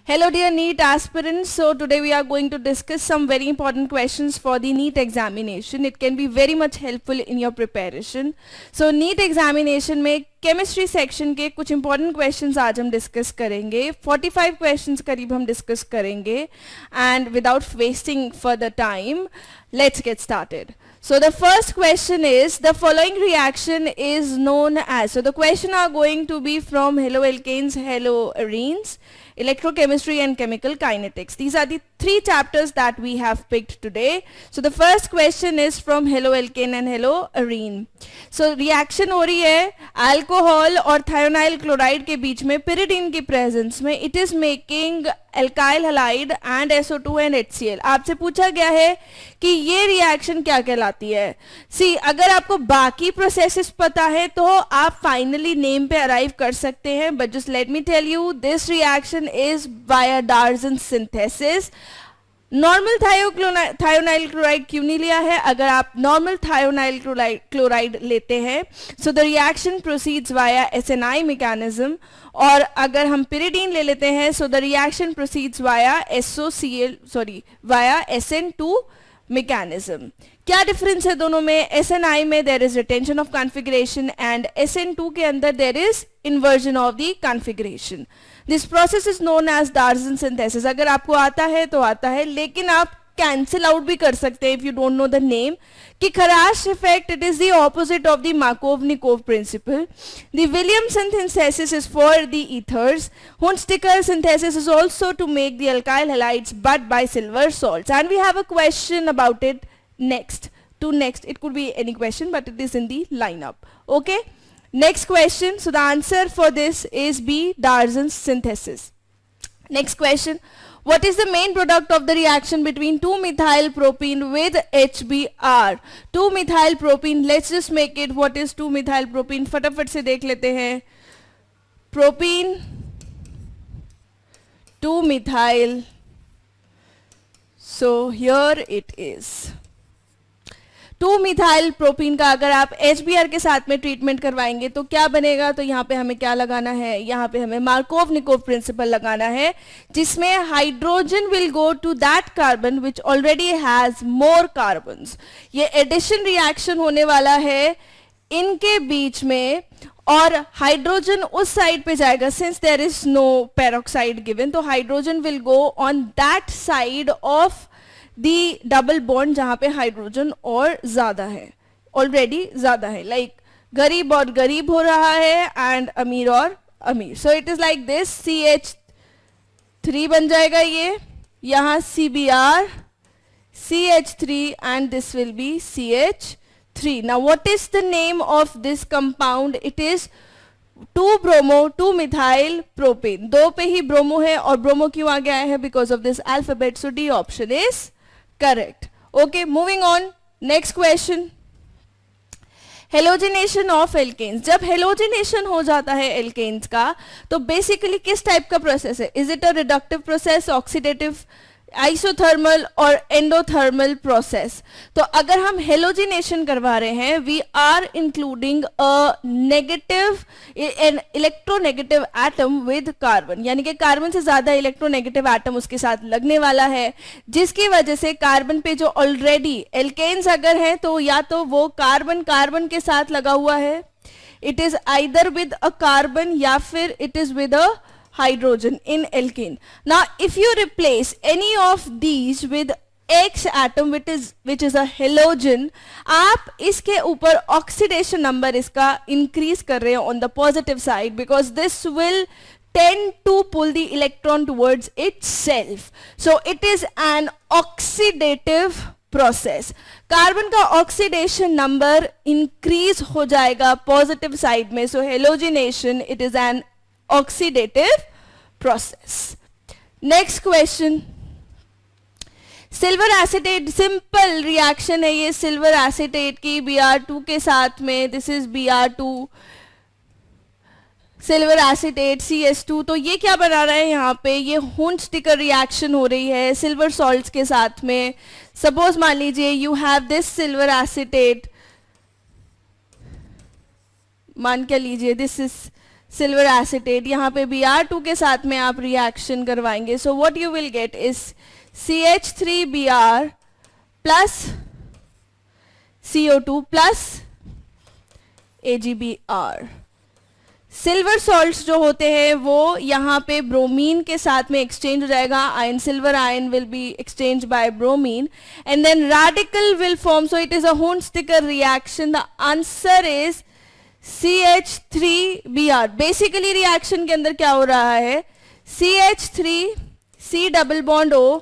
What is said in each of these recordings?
Hello dear NEET aspirants. So today we are going to discuss some very important questions for the NEET examination. It can be very much helpful in your preparation. So NEET examination में chemistry section के कुछ important questions आज हम discuss करेंगे. 45 questions करीब हम discuss करेंगे. And without wasting further time, let's get started. So the first question is, the following reaction is known as, so the question are going to be from haloalkanes, haloarenes, electrochemistry and chemical kinetics. These are the three chapters that we have picked today. So the first question is from haloalkane and haloarene. So reaction हो रही है alcohol और thionyl chloride के बीच में pyridine की presence में. It is making alkyl halide and SO2 and HCl. आपसे पूछा गया है कि ये रिएक्शन क्या कहलाती है. सी अगर आपको बाकी प्रोसेसेस पता है तो आप फाइनली नेम पे अराइव कर सकते हैं, but just let me tell you this reaction is via Darzens synthesis. Normal thionyl chloride क्यों नहीं लिया है? अगर आप नॉर्मल थायोनाइल क्लोराइड लेते हैं so the reaction proceeds via SNI mechanism, और अगर हम pyridine ले लेते हैं so the reaction proceeds via via SN2 mechanism. क्या डिफरेंस है दोनों में? SNI में there is retention of configuration and SN2 के अंदर there is inversion of the configuration. This process is known as Darzens synthesis. अगर आपको आता है तो आता है, लेकिन आप कैंसिल आउट भी कर सकते हैं if you don't know the name. कि Kharasch effect, it is the opposite of the Markovnikov principle. The Williamson synthesis is for the ethers. Hunziker synthesis is also to make the alkyl halides but by silver salts, and we have a question about it next. It could be any question, but it is in the lineup. Okay, next question. So the answer for this is B, Darzan synthesis. Next question. What is the main product of the reaction between 2-methyl propene with HBr? 2-methyl propene, let's just make it, what is 2-methyl propene? फटाफट से देख लेते हैं. Propene, 2-methyl, so here it is. 2-methyl propene का अगर आप HBr के साथ में ट्रीटमेंट करवाएंगे तो क्या बनेगा? तो यहाँ पे हमें क्या लगाना है? यहाँ पे हमें मार्कोव-निकोव प्रिंसिपल लगाना है, जिसमें hydrogen will go to that carbon which already has more carbons. ये एडिशन रिएक्शन होने वाला है इनके बीच में, और हाइड्रोजन उस साइड पे जाएगा. Since there is no peroxide given, तो hydrogen will go on that side of the double bond जहां पे हाइड्रोजन और ज्यादा है, ऑलरेडी ज्यादा है. लाइक गरीब और गरीब हो रहा है एंड अमीर और अमीर. सो it is like this, CH3 बन जाएगा ये, यहां CBr, CH3 and this will B CH3. Now what is the name of this compound? It is 2-bromo 2-methyl propane. दो पे ही ब्रोमो है, और ब्रोमो क्यों आ गया है? Because of this alphabet. So D option is correct. Okay, moving on. Next question. Halogenation of alkenes. जब halogenation हो जाता है एल्केन्स का तो बेसिकली किस टाइप का प्रोसेस है? Is it a reductive process, oxidative, isothermal और एंडोथर्मल प्रोसेस? तो अगर हम हेलोजिनेशन करवा रहे हैं, we are including a negative electronegative atom with carbon, यानी कि कार्बन से ज्यादा इलेक्ट्रोनेगेटिव एटम उसके साथ लगने वाला है, जिसकी वजह से कार्बन पे जो ऑलरेडी एल्केन्स अगर है तो या तो वो कार्बन के साथ लगा हुआ है, it is either with a carbon या फिर it is with a hydrogen in alkene. Now if you replace any of these with X atom which is a halogen, आप इसके ऊपर ऑक्सीडेशन नंबर इसका इंक्रीज कर रहे हैं on the positive side, because this will tend to pull the electron towards itself. So it is an oxidative process. Carbon का oxidation number increase हो जाएगा पॉजिटिव साइड में. So halogenation, it is an oxidative process. Next question. Silver acetate, simple reaction है ये silver acetate की Br2 के साथ में. This is Br2, silver acetate CS2. तो ये क्या बना रहा है यहाँ पे? ये हुंज़िकर रिएक्शन हो रही है सिल्वर सॉल्ट्स के साथ में. सपोज मान लीजिए you have this silver acetate, मान के लीजिए दिस इज सिल्वर एसिटेट, यहाँ पे Br2 के साथ में आप रिएक्शन करवाएंगे. So what you will gate is CH3Br plus CO2 plus AgBr. Silver salts जो होते हैं वो यहाँ पे ब्रोमीन के साथ में एक्सचेंज हो जाएगा. Ion, silver ion will be exchange by bromine and then radical will form. So it is a Hunsdiecker reaction. The answer is CH3Br. Basically reaction के अंदर क्या हो रहा है, CH3 C double bond O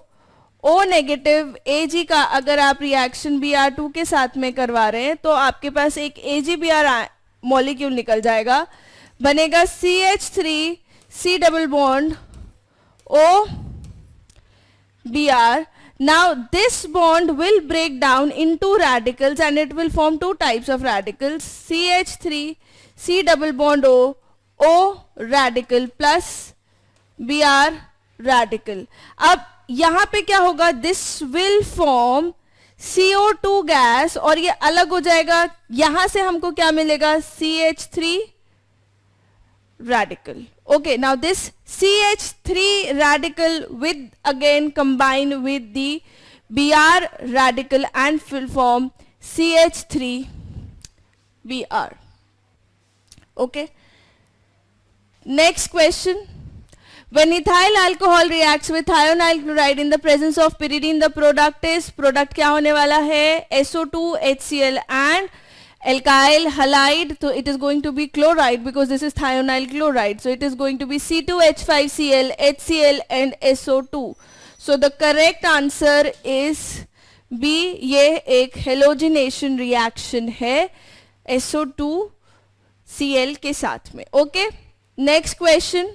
negative Ag का अगर आप reaction Br2 के साथ में करवा रहे हैं तो आपके पास एक AgBr मॉलिक्यूल निकल जाएगा. बनेगा CH3 C double bond O Br. Now this bond will break down into radicals and it will form two types of radicals, CH3 C double bond O radical plus Br radical. अब यहाँ पे क्या होगा, this will form CO2 gas और ये अलग हो जाएगा. यहां से हमको क्या मिलेगा, CH3 radical. Okay, now this CH3 radical with again combine with the Br radical and will form CH3Br. Okay. Next question. When ethyl alcohol reacts with thionyl chloride in the presence of pyridine, the product क्या होने वाला है, SO2 HCl and alkyl halide. So it is going to be chloride because this is thionyl chloride. So it is going to be C2H5Cl, HCl and SO2. So the correct answer is B. ये एक halogenation reaction है SO2Cl के साथ में. Okay. Next question.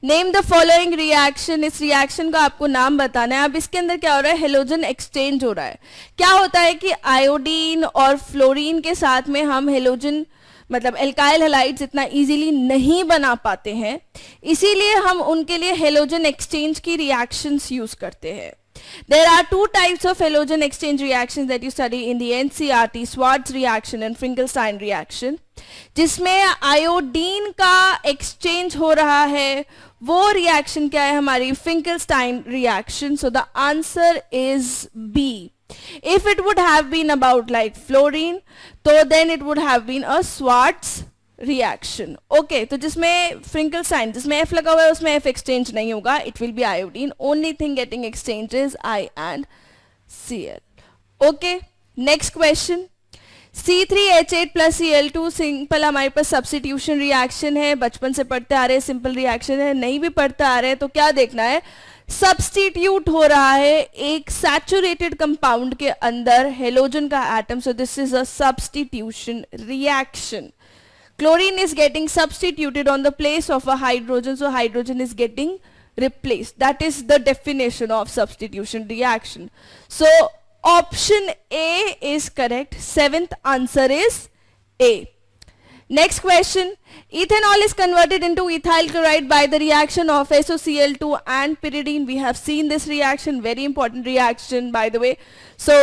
Name the following reaction. इस reaction का आपको नाम बताना है. अब इसके अंदर क्या हो रहा है, हेलोजन एक्सचेंज हो रहा है. क्या होता है कि आयोडीन और फ्लोरीन के साथ में हम हेलोजन मतलब एल्काइल हैलाइड्स इतना इजीली नहीं बना पाते हैं, इसीलिए हम उनके लिए हेलोजन एक्सचेंज की रिएक्शंस यूज करते हैं. There are two types of halogen exchange reactions that you study in the NCERT, Schwartz reaction and Finkelstein reaction. जिसमें आयोडीन का एक्सचेंज हो रहा है, वो रिएक्शन क्या है हमारी, Finkelstein reaction. So the answer is B. If it would have been about like fluorine, तो then it would have been a Schwartz reaction. Okay, तो जिसमें Finkelstein जिसमें F लगा हुआ है उसमें F एक्सचेंज नहीं होगा, it will B iodine. Only thing getting exchange is I and Cl. Okay, next question. C3H8 plus Cl2 simple हमारे पास सब्स्टिट्यूशन रिएक्शन है, बचपन से पढ़ते आ रहे हैं, सिंपल रिएक्शन है. नहीं भी पढ़ते आ रहे हैं तो क्या देखना है, सब्स्टिट्यूट हो रहा है एक सैचुरेटेड कंपाउंड के अंदर हेलोजन का atom. So this is a substitution reaction. Chlorine is getting substituted on the place of a hydrogen, so hydrogen is getting replaced. That is the definition of substitution reaction. So option A is correct. Seventh answer is A. Next question. Ethanol is converted into ethyl chloride by the reaction of SOCl2 and pyridine. We have seen this reaction, very important reaction by the way. So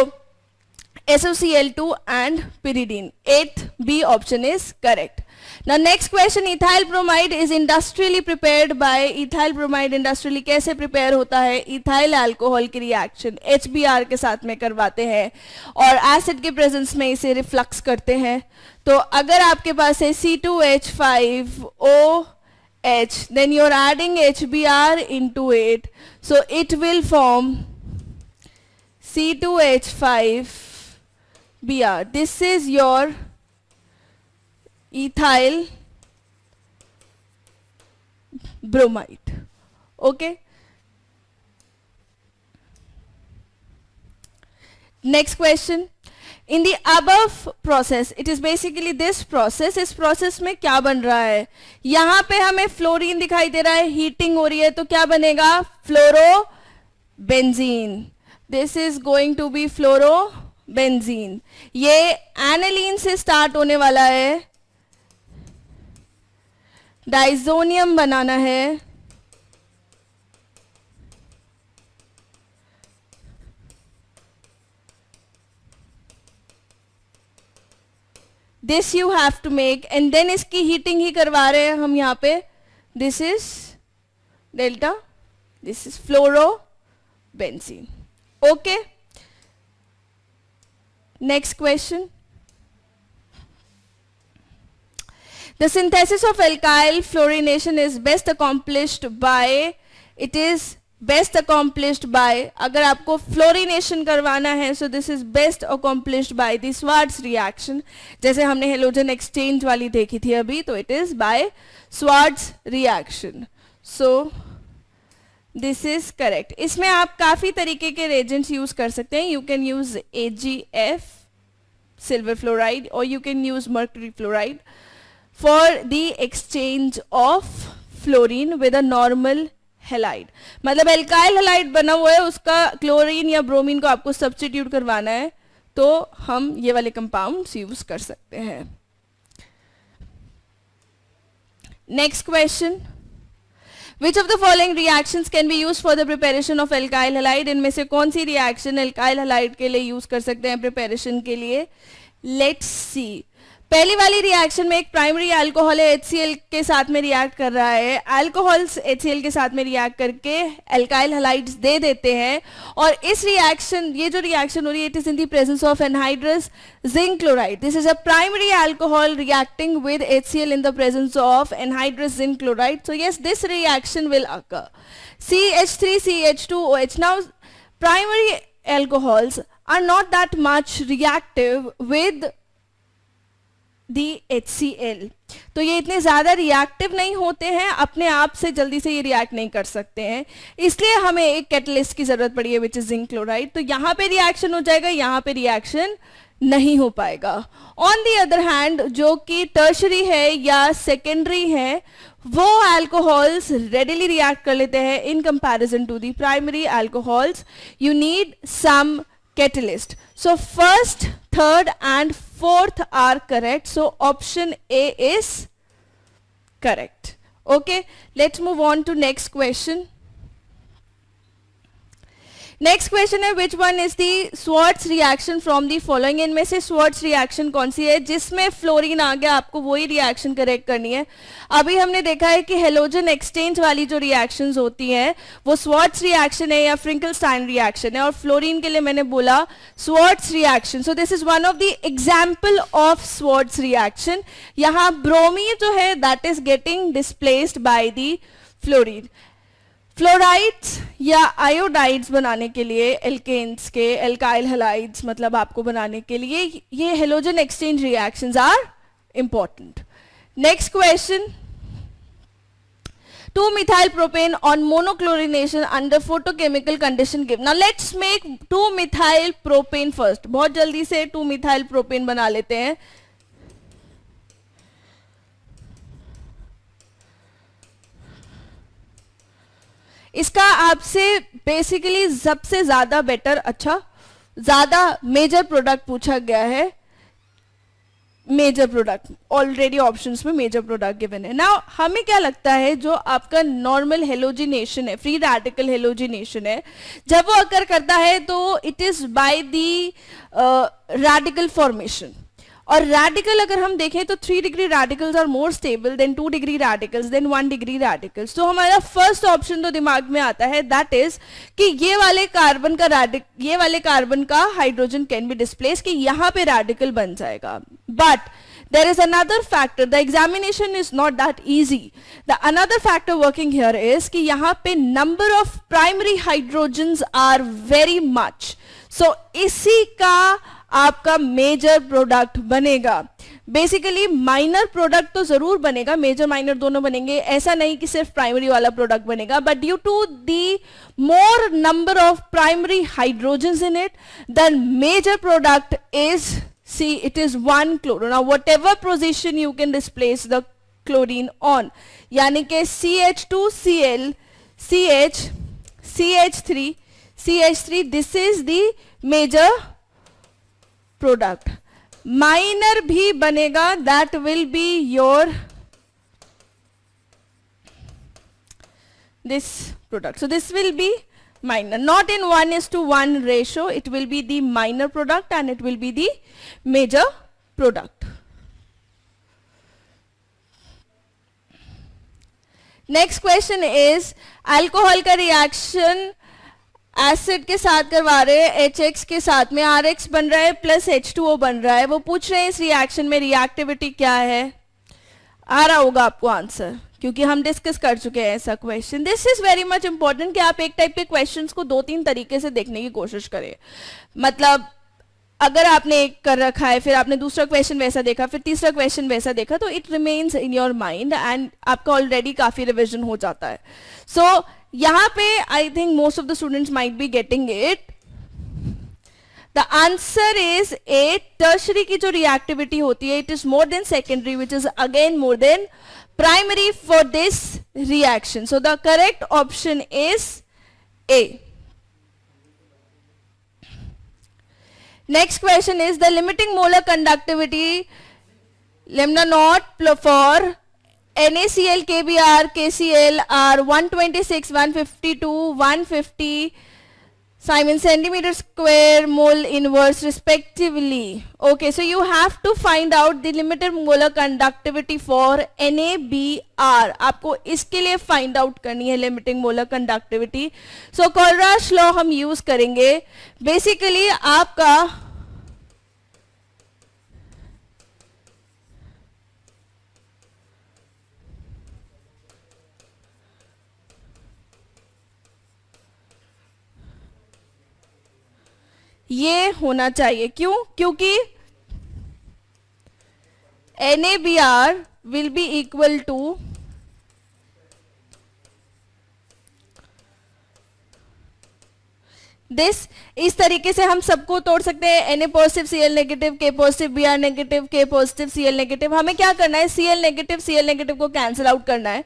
SOCl2 and pyridine. 8th B option is correct. Now next question, ethyl bromide is industrially prepared by, ethyl bromide industrially कैसे prepare होता है, ethyl alcohol की reaction HBr के साथ में करवाते हैं और acid के presence में इसे reflux करते हैं. तो अगर आपके पास है C2H5OH, then you are adding HBr into it, so it will form C2H5Br. This is your ethyl bromide. Okay. Next question. In the above process, it is basically this process. इस process में क्या बन रहा है, यहाँ पे हमें fluorine दिखाई दे रहा है, हीटिंग हो रही है, तो क्या बनेगा, fluorobenzene. This is going to be fluorobenzene. ये एनालीन से स्टार्ट होने वाला है, डाइजोनियम बनाना है, this you have to make, and then इसकी हीटिंग ही करवा रहे हैं हम यहाँ पे. This is delta, this is fluorobenzene. Okay, next question. The synthesis of alkyl fluorination is best accomplished by, it is best accomplished by, अगर आपको फ्लोरिनेशन करवाना है, so this is best accomplished by the Schwarz reaction. जैसे हमने halogen exchange वाली देखी थी अभी, तो it is by Schwarz reaction. So this is correct. इसमें आप काफ़ी तरीके के reagents यूज़ कर सकते हैं. You can use AgF, silver fluoride, or you can use mercury fluoride for the exchange of fluorine with a normal halide. मतलब alkyl halide बना हुआ है, उसका क्लोरीन या ब्रोमीन को आपको सब्स्टिट्यूट करवाना है, तो हम ये वाले कंपाउंड्स यूज कर सकते हैं. Next question. Which of the following reactions can be used for the preparation of alkyl halide? इनमें से कौन सी रिएक्शन एल्काइल हैलाइड के लिए यूज कर सकते हैं प्रिपरेशन के लिए? Let's see. पहली वाली रिएक्शन में एक प्राइमरी अल्कोहल है, HCl के साथ में रिएक्ट कर रहा है. अल्कोहल्स HCl के साथ में रिएक्ट करके एल्काइल हैलाइड्स दे देते हैं, और इस रिएक्शन, ये जो रिएक्शन हो रही है, it is in the presence of anhydrous zinc chloride. This is a primary alcohol reacting with HCl in the presence of anhydrous zinc chloride. So yes, this reaction will occur. CH3CH2OH. Now primary alcohols are not that much reactive with the HCl, तो ये इतने ज़्यादा reactive नहीं होते हैं, अपने आप से जल्दी से ये रिएक्ट नहीं कर सकते हैं, इसलिए हमें एक कैटलिस्ट की ज़रूरत पड़ी है, विच इज जिंक क्लोराइड. तो यहाँ पे रिएक्शन हो जाएगा, यहाँ पे रिएक्शन नहीं हो पाएगा. ऑन दी अदर हैंड, जो कि टर्शरी है या सेकेंडरी है, वो अल्कोहल्स रेडिली रिएक्ट कर लेते हैं in comparison to the primary alcohols. You need some catalyst. So first, third and fourth are correct. So option A is correct. Okay, let's move on to next question. Next question है, which one is the Swarts reaction from the following. इनमें से Swarts reaction कौन सी है? जिसमें fluorine आ गया, आपको वही रिएक्शन करेक्ट करनी है. अभी हमने देखा है कि हेलोजन एक्सचेंज वाली जो रिएक्शंस होती हैं वो स्वार्ट्स रिएक्शन है या फ्रिंकलस्टाइन रिएक्शन है, और फ्लोरीन के लिए मैंने बोला Swarts reaction. So this is one of the example of Swarts reaction. यहाँ ब्रोमीन जो है that is getting displaced by the fluorine. Fluorides या आयोडाइड्स बनाने के लिए, एल्केन्स के एल्काइल हैलाइड्स मतलब आपको बनाने के लिए ये halogen exchange reactions are important. Next question. 2-methyl propane on monochlorination under photochemical condition give. Now let's make 2-methyl propane first. बहुत जल्दी से 2-methyl propane बना लेते हैं. इसका आपसे बेसिकली सबसे ज्यादा बेटर, अच्छा ज्यादा मेजर प्रोडक्ट पूछा गया है. मेजर प्रोडक्ट ऑलरेडी ऑप्शंस में मेजर प्रोडक्ट गिवन है. नाउ हमें क्या लगता है, जो आपका नॉर्मल हेलोजिनेशन है, फ्री रेडिकल हेलोजिनेशन है, जब वो अकर करता है तो it is by the radical formation. और रेडिकल अगर हम देखें तो 3 degree radicals are more stable than 2 degree radicals than 1 degree radicals. तो हमारा फर्स्ट ऑप्शन तो दिमाग में आता है, दैट इज कि ये वाले कार्बन का हाइड्रोजन कैन बी डिस्प्लेस, कि यहाँ पे रेडिकल बन जाएगा. But there is another factor. The examination is not that easy. The another factor working here is कि यहाँ पे number of primary hydrogens are very much. So इसी का आपका मेजर प्रोडक्ट बनेगा. बेसिकली माइनर प्रोडक्ट तो जरूर बनेगा, मेजर माइनर दोनों बनेंगे, ऐसा नहीं कि सिर्फ प्राइमरी वाला प्रोडक्ट बनेगा. But due to the more number of primary hydrogens in it, the major product is, see, it is 1 chloro. Now whatever position you can displace the chlorine on, यानी कि CH2Cl, CH, CH3, CH3, this is the major product. Minor भी बनेगा, that will be your this product. So this will be minor, not in 1:1 ratio. It will be the minor product and it will be the major product. Next question is alcohol का reaction acid के साथ करवा रहे हैं, HX के साथ में RX बन रहा है प्लस H2O बन रहा है। वो पूछ रहे हैं इस रिएक्शन में रिएक्टिविटी क्या है। आ रहा होगा आपको आंसर, क्योंकि हम डिस्कस कर चुके हैं ऐसा question. This is very much important कि आप एक टाइप के क्वेश्चंस को 2-3 तरीके से देखने की कोशिश करें। मतलब अगर आपने एक कर रखा है, फिर आपने दूसरा क्वेश्चन वैसा देखा, फिर तीसरा क्वेश्चन वैसा देखा, तो it remains in your mind and आपका ऑलरेडी काफी रिविजन हो जाता है। सो यहाँ पे I think most of the students might be getting it. The answer is a, tertiary की जो रिएक्टिविटी होती है it is more than secondary which is again more than primary for this reaction. So the correct option is a. Next question is the limiting molar conductivity lambda naught for NaCl, KBr, KCl are 126, 152, 150 Simon centimeter square mole inverse respectively. Okay, so you have to find out the limited molar conductivity for NaBr. आपको इसके लिए find out करनी है limiting molar conductivity. So Colruy's law हम use करेंगे। Basically आपका ये होना चाहिए। क्यों? क्योंकि NaBr will be equal to this. इस तरीके से हम सबको तोड़ सकते हैं, Na positive Cl negative, K positive Br negative, K positive Cl negative. हमें क्या करना है, Cl नेगेटिव को कैंसिल आउट करना है,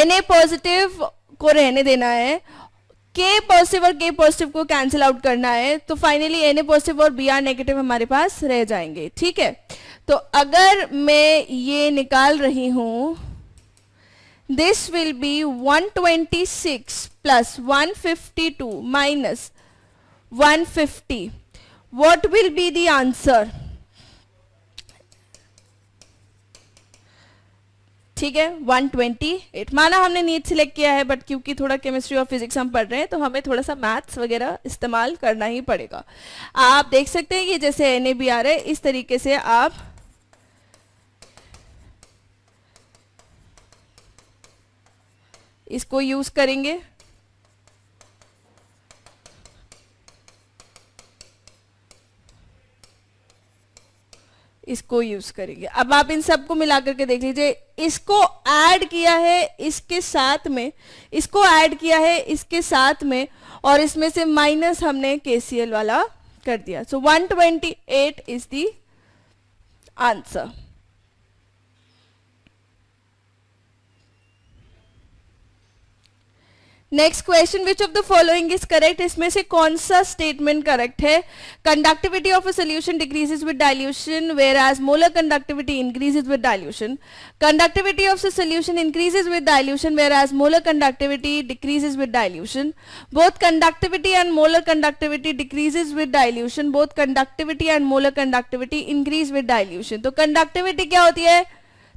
Na पॉजिटिव को रहने देना है, K पॉजिटिव और K पॉजिटिव को कैंसिल आउट करना है। तो फाइनली Na पॉजिटिव और Br नेगेटिव हमारे पास रह जाएंगे। ठीक है, तो अगर मैं ये निकाल रही हूं, this will B 126 plus 152 minus 150. What will be the answer? ठीक है, 128। माना हमने नीट सिलेक्ट किया है, बट क्योंकि थोड़ा केमिस्ट्री और फिजिक्स हम पढ़ रहे हैं तो हमें थोड़ा सा मैथ्स वगैरह इस्तेमाल करना ही पड़ेगा। आप देख सकते हैं कि जैसे NaBr है, इस तरीके से आप इसको यूज करेंगे। इसको यूज करेंगे। अब आप इन सबको मिला करके देख लीजिए, इसको ऐड किया है इसके साथ में, इसको ऐड किया है इसके साथ में, और इसमें से माइनस हमने KCl वाला कर दिया। So 128 is the answer. Next question, which of the following is correct? इसमें से कौन सा स्टेटमेंट करेक्ट है? Conductivity of a solution decreases with dilution whereas molar conductivity increases with dilution. Conductivity of a solution increases with dilution whereas molar conductivity decreases with dilution. Both conductivity and molar conductivity decreases with dilution. Both conductivity and molar conductivity increase with dilution. तो conductivity क्या होती है?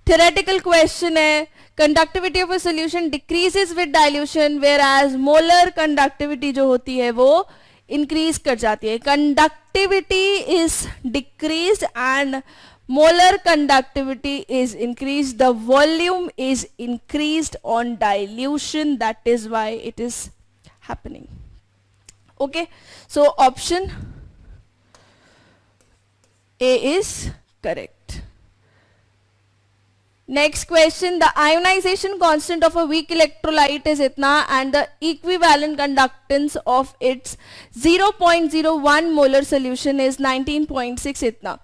Theoretical question है। Conductivity of a solution decreases with dilution whereas molar conductivity जो होती है वो increase कर जाती है। Conductivity is decrease and molar conductivity is increase. The volume is increased on dilution, that is why it is happening. Okay, so option A is correct. Next question, the ionization constant of a weak electrolyte is itna and the equivalent conductance of its 0.01 molar solution is 19.6 itna.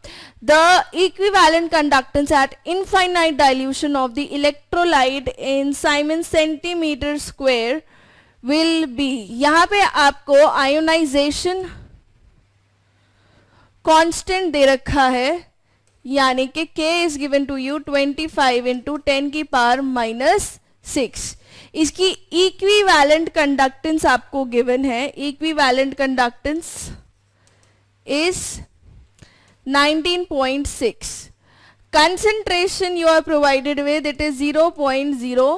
The equivalent conductance at infinite dilution of the electrolyte in Simon centimeter square will be, यहाँ पे आपको ionization constant दे रखा है, यानी कि K is given to you 25 into 10 की power -6। इसकी equivalent conductance आपको गिवन है, equivalent conductance is 19.6। Concentration you are provided with, it is 0.01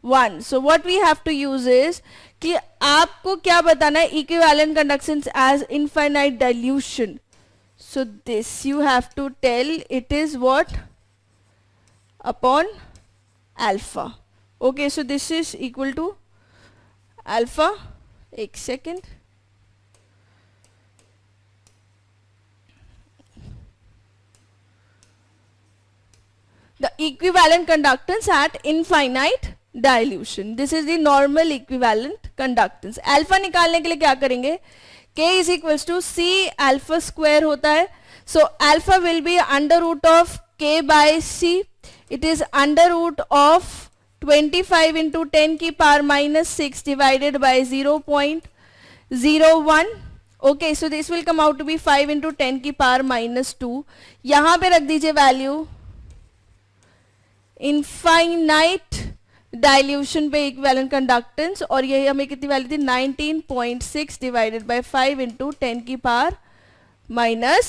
1. So what we have to use is कि आपको क्या बताना है, equivalent conductance as infinite dilution. So this you have to tell it is what upon alpha. Okay, so this is equal to alpha. एक second. The equivalent conductance at infinite dilution. This is the normal equivalent conductance. Alpha निकालने के लिए क्या करेंगे, K is equals to C alpha square होता है. So alpha will be under root of K by C. It is under root of 25 into 10 की power minus 6 divided by 0.01. Okay, so this will come out to be 5 into 10 की power minus 2. यहाँ पे रख दीजिए value infinite dilution पे equivalent conductance, और ये हमें कितनी वैल्यू थी 19.6 डिवाइडेड बाय 5 इंटू 10 की power minus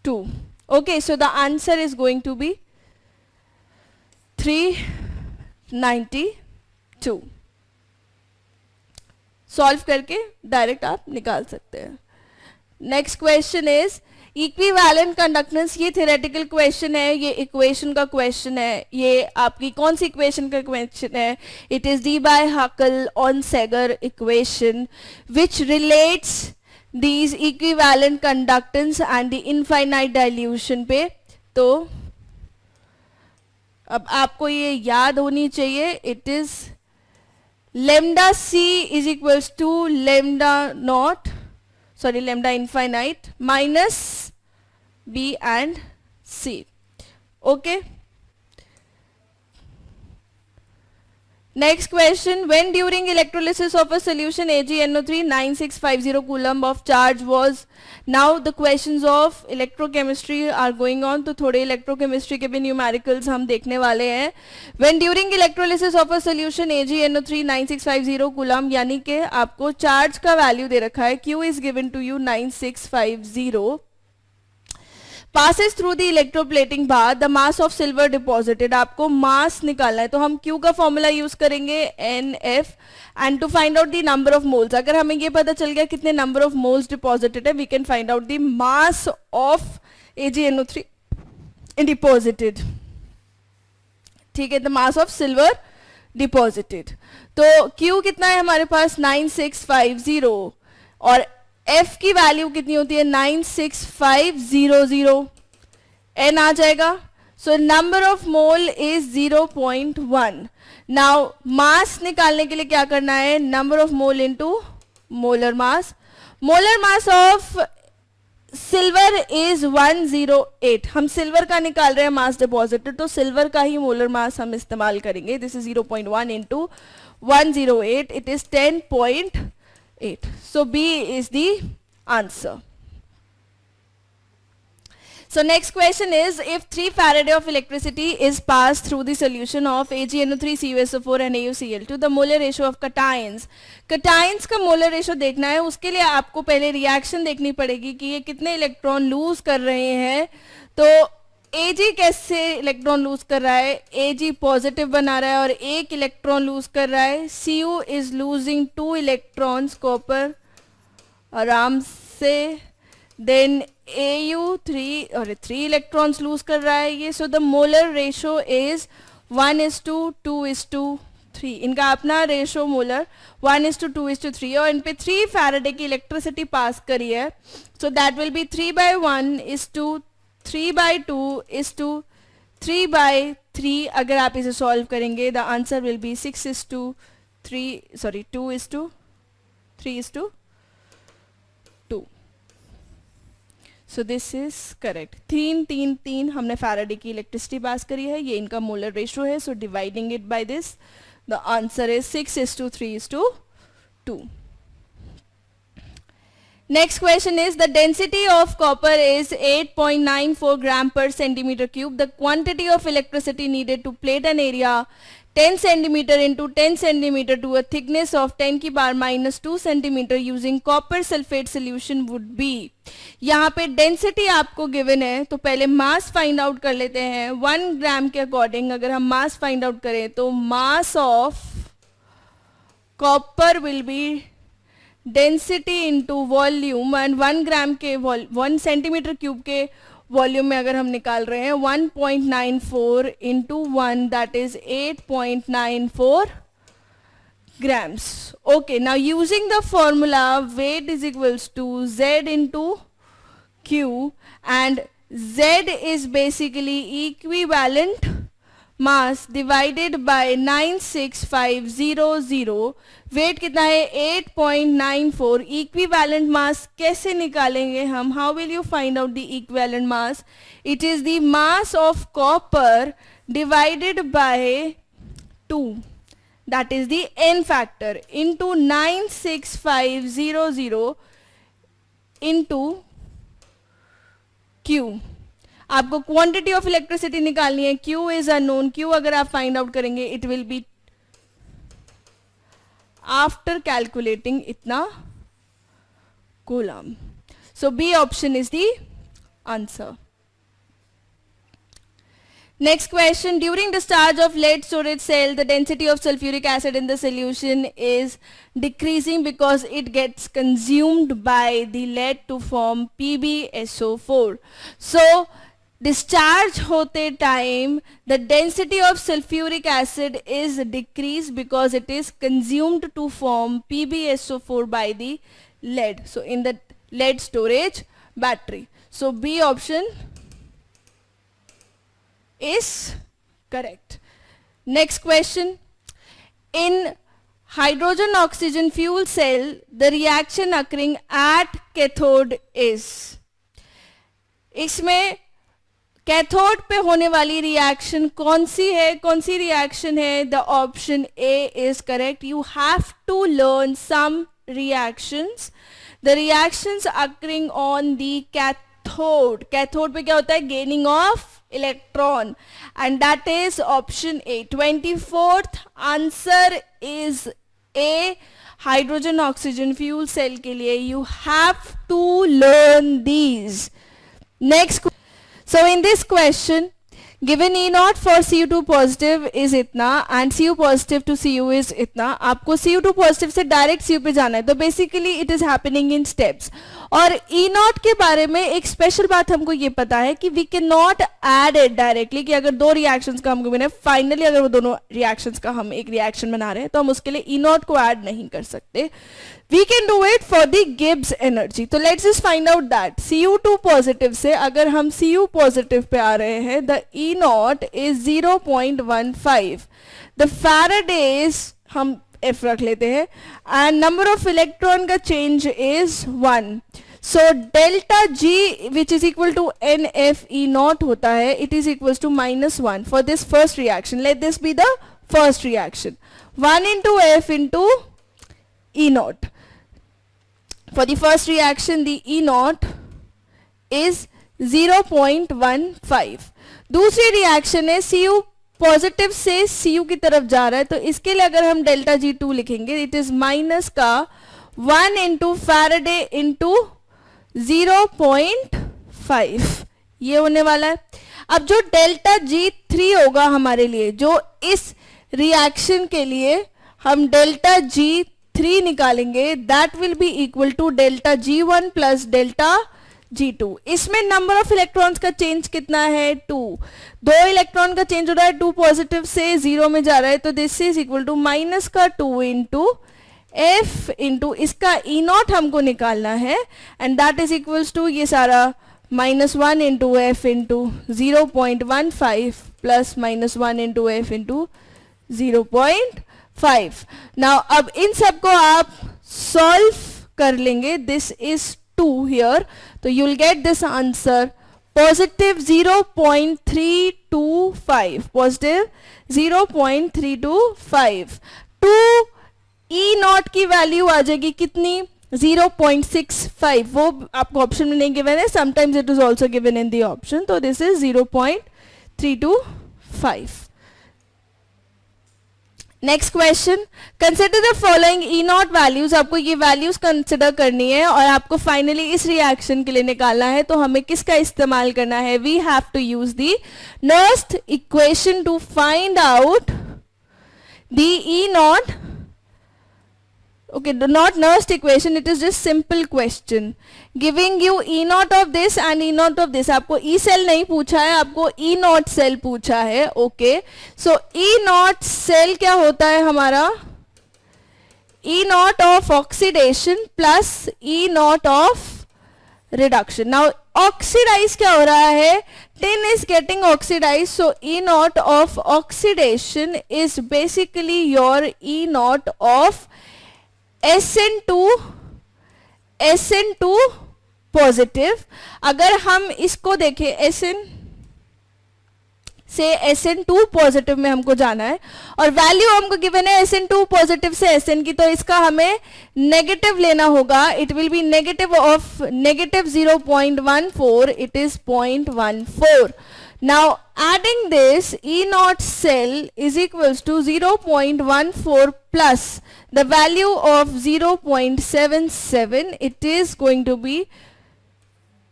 2. Okay, so the answer is going to be 392. Solve करके डायरेक्ट आप निकाल सकते हैं. Next question is equivalent conductance. ये थ्योरेटिकल क्वेश्चन है, ये इक्वेशन का क्वेश्चन है. ये आपकी कौन सी इक्वेशन का क्वेश्चन है? It is Debye Huckel Onsager equation which relates these equivalent conductance and the infinite dilution पे. तो अब आपको ये याद होनी चाहिए, it is lambda c is equals to lambda naught, sorry, lambda infinite minus b and c. Okay, next question. When during electrolysis of a solution AgNO3 9650 coulomb of charge was, now the questions of electrochemistry are going on. तो थोड़े electrochemistry के भी numericals हम देखने वाले हैं. When during electrolysis of a solution AgNO3 9650 coulomb, यानी कि आपको चार्ज का वैल्यू दे रखा है, Q is given to you 9650, passes through the electroplating bar, the mass of silver deposited. आपको मास निकालना है, तो हम Q का फॉर्मूला यूज करेंगे NF, and to find out the number of moles. अगर हमें ये पता चल गया कितने number of moles deposited है, we can find out the mass of AgNO3 deposited. ठीक है, the mass of silver deposited. तो Q कितना है हमारे पास 9650, और F की वैल्यू कितनी होती है 96500. N आ जाएगा. So number of mole is 0.1. Now mass निकालने के लिए क्या करना है, number of mole into molar mass. Molar mass of silver is 108. हम सिल्वर का निकाल रहे हैं मास डिपॉजिटेड, तो सिल्वर का ही मोलर मास हम इस्तेमाल करेंगे. This is 0.1 into 108, it is 10.8. So B is the answer. So next question is, if 3 Faraday of electricity is passed through the solution of AgNO3 CuSO4 and AuCl2, the molar ratio of cations. cations का molar ratio देखना है, उसके लिए आपको पहले reaction देखनी पड़ेगी कि ये कितने इलेक्ट्रॉन लूज कर रहे हैं. तो Ag कैसे इलेक्ट्रॉन लूज कर रहा है, Ag पॉजिटिव बना रहा है और एक इलेक्ट्रॉन लूज कर रहा है. Cu is losing 2 electrons, copper आराम से. देन Au 3 इलेक्ट्रॉन्स लूज कर रहा है ये. So the molar ratio is 1:2:3. इनका अपना रेशो मोलर 1:2:3, और इन पे 3 फैराडे की इलेक्ट्रिसिटी पास करी है. So that will B 3/1:3/2:3/3. अगर आप इसे सॉल्व करेंगे, the answer will be 2:3:2. So this is correct. 3 हमने फैराडे की इलेक्ट्रिसिटी पास करी है, ये इनका मोलर रेशो है. So dividing it by this, the answer is 6:3:2. Next question is, the density of copper is 8.94 gram per centimeter cube. The quantity of electricity needed to plate an area 10 centimeter into 10 centimeter to a thickness of 10 की power -2 centimeter using copper sulfate solution would be. यहाँ पे density आपको given है, तो पहले mass find out कर लेते हैं. 1 ग्राम के अकॉर्डिंग अगर हम मास फाइंड आउट करें तो mass of copper will be density into volume, and 1 ग्राम के 1 सेंटीमीटर क्यूब के वॉल्यूम में अगर हम निकाल रहे हैं 1.94 into 1, that is 8.94 grams. Okay, now using the formula weight is equals to Z into Q, and Z is basically equivalent mass divided by 96500. Wait कितना है 8.94. इक्विवेलेंट मास कैसे निकालेंगे हम? How will you find out the equivalent mass? It is the mass of copper divided by 2, that is the n factor, into 96500 into Q. आपको quantity of electricity निकालनी है. Q is unknown. Q अगर आप find out करेंगे it will be after calculating इतना coulomb. So B option is the answer. Next question, during discharge of lead storage cell, the density of sulfuric acid in the solution is decreasing because it gets consumed by the lead to form PbSO4. So, discharge होते time, the density of sulfuric acid is decreased because it is consumed to form PbSO4 by the lead. So, in the lead storage battery. So, B option is correct. Next question, in hydrogen oxygen fuel cell, the reaction occurring at cathode is. इसमें cathode पे होने वाली reaction कौन सी है? कौन सी reaction है? The option A is correct. You have to learn some reactions. The reactions occurring on the cathode. Cathode पे क्या होता है? Gaining of electron, and that is option A. 24th answer is A. hydrogen oxygen fuel cell के लिए you have to learn these. Next, so in this question given E naught for Cu2 positive is इतना and Cu positive to Cu is इतना. आपको Cu2 positive से direct Cu पे जाना है, तो basically it is happening in steps. और E not के बारे में एक स्पेशल बात हमको ये पता है कि we can not add it directly, कि अगर दो रिएक्शंस का हमको मिले फाइनली अगर वो दोनों रिएक्शंस का हम एक रिएक्शन बना रहे हैं तो हम उसके लिए E नॉट को ऐड नहीं कर सकते. We can do it for the Gibbs energy. तो let's just find out that Cu2 positive से अगर हम Cu पॉजिटिव पे आ रहे हैं, the E not is 0.15. The Faraday's हम F रख लेते हैं, एंड नंबर ऑफ इलेक्ट्रॉन का change is 1. So delta G which is equal to NF E not होता है, it is equal to -1 for this first reaction. Let this be the first reaction. 1 into F into E naught. For the first reaction, the E naught is 0.15. दूसरी reaction है Cu positive से Cu की तरफ जा रहा है, तो इसके लिए अगर हम डेल्टा G2 लिखेंगे, इट इज माइनस का 1 इंटू फैराडे इंटू 0.5 ये होने वाला है. अब जो डेल्टा G3 होगा हमारे लिए, जो इस रिएक्शन के लिए हम डेल्टा G3 निकालेंगे, that will be equal to delta G1 plus delta G2. इसमें नंबर ऑफ इलेक्ट्रॉन्स का चेंज कितना है? 2. 2 इलेक्ट्रॉन का चेंज हो रहा है, 2 पॉजिटिव से 0 में जा रहा है, तो this is equal to minus का 2 इंटू F इंटू इसका E नॉट हमको निकालना है, and that is equals to ये सारा -1 into F into 0.15 plus -1 into F into 0.5. Now अब इन सबको आप सॉल्व कर लेंगे. This is 2 here, so you will get this answer positive 0.325, positive 0.325. 2 E not की वैल्यू आ जाएगी कितनी? 0.65. वो आपको ऑप्शन में नहीं गिवन है, sometimes it is also given in the option, तो this is 0.325. Next question, consider the following E not values. आपको ये वैल्यूज कंसिडर करनी है और आपको फाइनली इस रिएक्शन के लिए निकालना है. तो हमें किसका इस्तेमाल करना है? We have to use the Nernst equation to find out the E naught. Okay, not Nernst equation, it is just simple question giving you E naught of this and E naught of this. आपको E cell नहीं पूछा है, आपको E naught cell पूछा है. Okay, so E naught cell क्या होता है हमारा? E naught of oxidation plus E naught of reduction. Now oxidize क्या हो रहा है? Tin is getting oxidized, so E naught of oxidation is basically your E naught of SN2 positive. अगर हम इसको देखें SN से SN2 पॉजिटिव में हमको जाना है और वैल्यू हमको गिवन है SN2 पॉजिटिव से SN की, तो इसका हमें नेगेटिव लेना होगा. It will B negative of negative 0.14. It is 0.14. Now adding this, E naught cell is equals to 0.14 plus the value of 0.77. It is going to be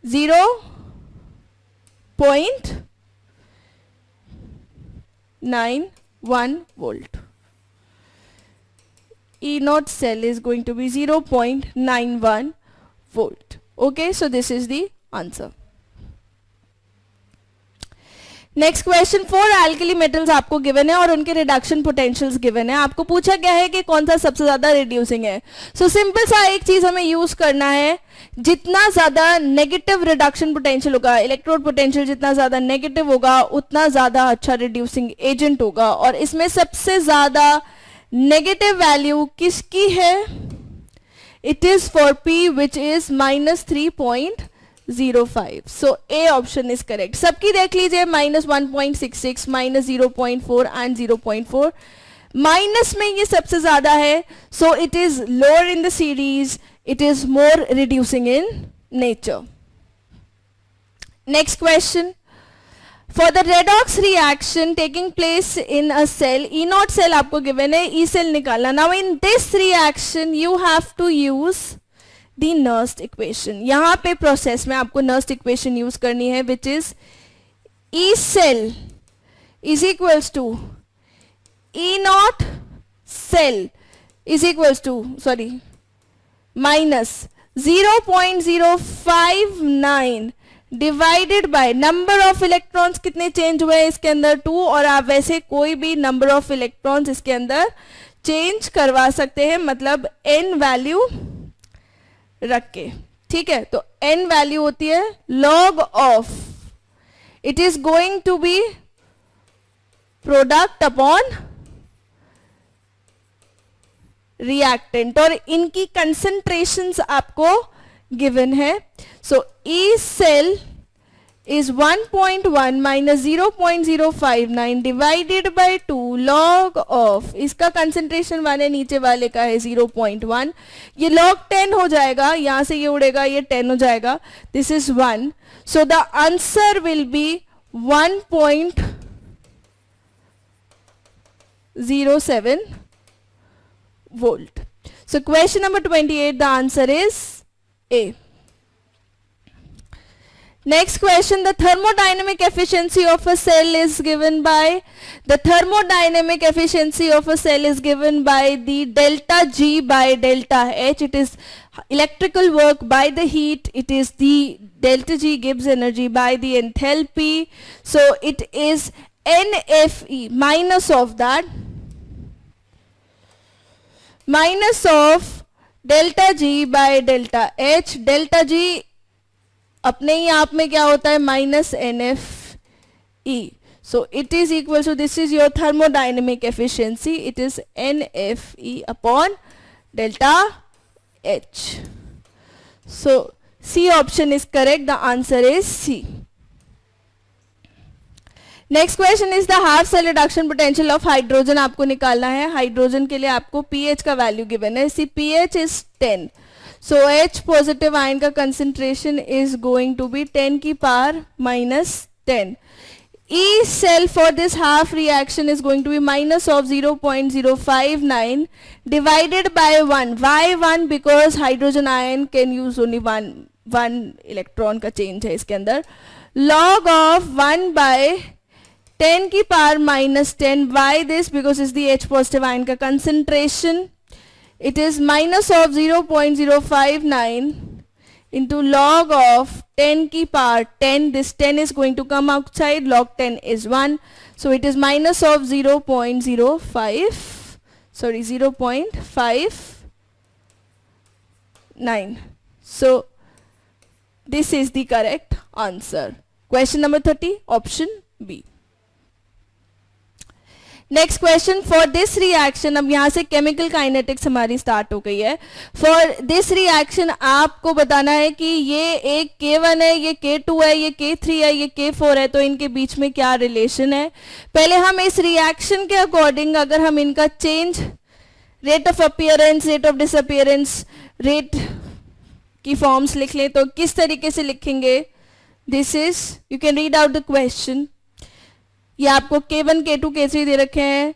0.91 volt. E naught cell is going to be 0.91 volt. Okay, so this is the answer. Next question, 4 alkali metals आपको given है और उनके reduction potentials given है. आपको पूछा गया है कि कौन सा सबसे ज्यादा रिड्यूसिंग है. सो सिंपल सा एक चीज हमें यूज करना है, जितना ज्यादा नेगेटिव रिडक्शन पोटेंशियल होगा, इलेक्ट्रोड पोटेंशियल जितना ज्यादा नेगेटिव होगा उतना ज्यादा अच्छा रिड्यूसिंग एजेंट होगा. और इसमें सबसे ज्यादा नेगेटिव वैल्यू किसकी है? It is for P which is -3.05. So A option is correct. सबकी देख लीजिए, -1.66, -0.4 and 0.4. माइनस में ये सबसे ज्यादा है, so it is lower in the series, it is more reducing in nature. Next question. For the redox reaction taking place in a cell, E naught cell आपको given है, E cell निकालना. Now in this reaction you have to use the Nernst equation. यहाँ पे process में आपको Nernst equation use करनी है, which is E cell is equals to E naught cell is equals to minus 0.059 divided by number of electrons. कितने change हुए हैं इसके अंदर? 2. और आप वैसे कोई भी नंबर ऑफ इलेक्ट्रॉन्स इसके अंदर चेंज करवा सकते हैं, मतलब n वैल्यू रख के. ठीक है, तो n वैल्यू होती है log of, it is going to be product upon reactant, और इनकी कंसेंट्रेशंस आपको गिवन है. So E cell is 1.1 minus 0.059 divided by 2 log of, इसका कंसेंट्रेशन वाले नीचे वाले का है 0.1, ये log 10 हो जाएगा, यहां से ये उड़ेगा, ये 10 हो जाएगा, this is 1. So the answer will be 1.07 volt. So question number 28, the answer is A. Next question, the thermodynamic efficiency of a cell is given by, the thermodynamic efficiency of a cell is given by the delta G by delta H. It is electrical work by the heat, it is the delta G gives energy by the enthalpy. So it is NFE minus of that, minus of delta G by delta H. delta G अपने ही आप में क्या होता है? -NFE. So it is equal to, this is your thermodynamic efficiency, it is NFE upon delta H. So C option is correct, the answer is C. Next question is the half cell reduction potential of hydrogen आपको निकालना है. Hydrogen के लिए आपको pH का value given है, see pH is 10. So H positive ion का concentration is going to be 10 की power -10. E cell for this half reaction is going to be minus of 0.059 divided by 1. Why 1? Because hydrogen ion can use only one electron का change है इसके अंदर. Log of 1 by 10 की power minus 10. Why this? Because it's the H positive ion का concentration. It is minus of 0.059 into log of 10 की power 10. This 10 is going to come outside. Log 10 is 1. So it is minus of 0.59. So this is the correct answer. Question number 30, option B. Next question, for this reaction, अब यहाँ से chemical kinetics हमारी start हो गई है. For this reaction आपको बताना है कि ये एक K1 है, ये K2 है, ये K3 है, ये K4 है, तो इनके बीच में क्या रिलेशन है. पहले हम इस रिएक्शन के अकॉर्डिंग अगर हम इनका change, rate of appearance, rate of disappearance, rate की फॉर्म्स लिख लें तो किस तरीके से लिखेंगे. This is, you can read out the question. ये आपको K1, K2, K3 दे रखे हैं.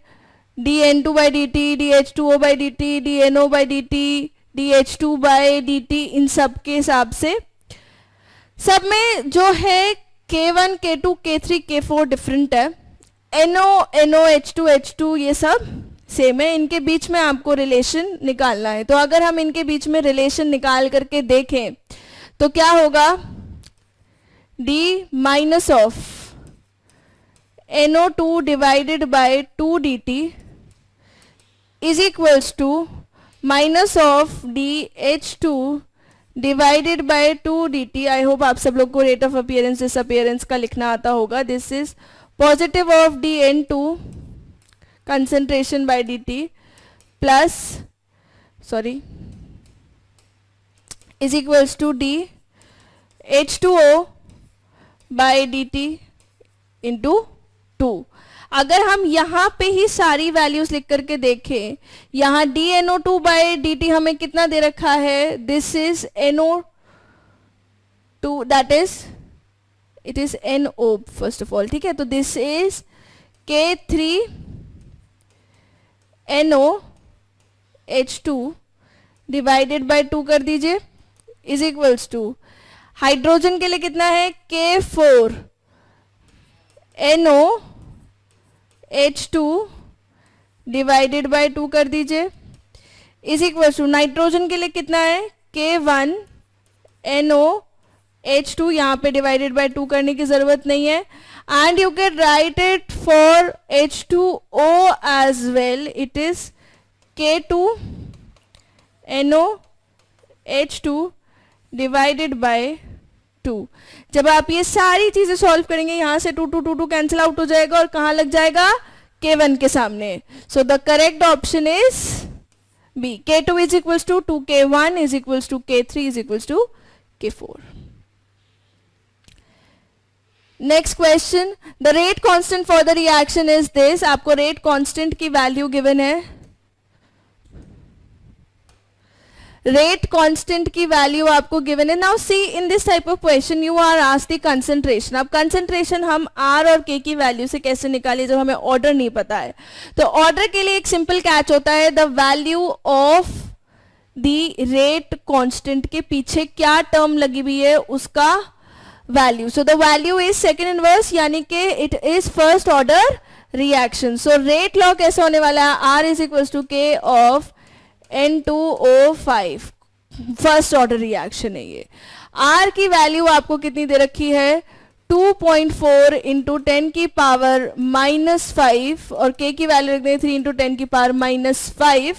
dN2/dt, dH2O/dt, dNO/dt, dH2/dt, इन सब के हिसाब से सब में जो है K1, K2, K3, K4 different है. NO, H2, H2 ये सब सेम है. इनके बीच में आपको रिलेशन निकालना है. तो अगर हम इनके बीच में रिलेशन निकाल करके देखें तो क्या होगा. D minus of NO2 divided by 2 dt is equals to minus of dH2 divided by 2 dt. I hope आप सब लोग को rate of appearance disappearance का लिखना आता होगा. This is positive of dN2 concentration by dt plus, sorry, is equals to d H2O by dt into 2. अगर हम यहाँ पे ही सारी वैल्यूज लिख करके देखें, यहाँ dNO2 by dt हमें कितना दे रखा है. This is NO2, that is, it is NO first of all, ठीक है. तो this is K3 NOH2 divided by 2 कर दीजिए, इज इक्वल्स टू हाइड्रोजन के लिए कितना है. K4 NOH2 डिवाइडेड बाय 2 कर दीजिए, इज इक्वल टू नाइट्रोजन के लिए कितना है. K1 NOH2, यहाँ पे डिवाइडेड बाय 2 करने की जरूरत नहीं है. And you can write it for H2O as well. It is K2 NOH2 divided by 2. जब आप ये सारी चीजें सॉल्व करेंगे, यहां से 2 2 2 2 कैंसिल आउट हो जाएगा और कहां लग जाएगा. K1 के सामने. So the correct option is B. K2 is equals to 2K1 is equals to K3 is equals to K4. Next question, the rate constant for the reaction is this. आपको rate constant की value given है. Rate constant की value आपको given है. Now see, in this type of question you are asked the concentration. अब concentration हम R और K की वैल्यू से कैसे निकालें जब हमें ऑर्डर नहीं पता है. तो ऑर्डर के लिए एक सिंपल कैच होता है, the value of the rate constant के पीछे क्या टर्म लगी हुई है उसका value. So the value is second inverse, यानी कि it is first order reaction. So rate law कैसे होने वाला है. R is equals to K of N2O5. First order reaction है ये. R की वैल्यू आपको कितनी दे रखी है. 2.4 इंटू 10 की पावर माइनस 5 और K की वैल्यू रख दें 3 इंटू 10 की पावर माइनस 5.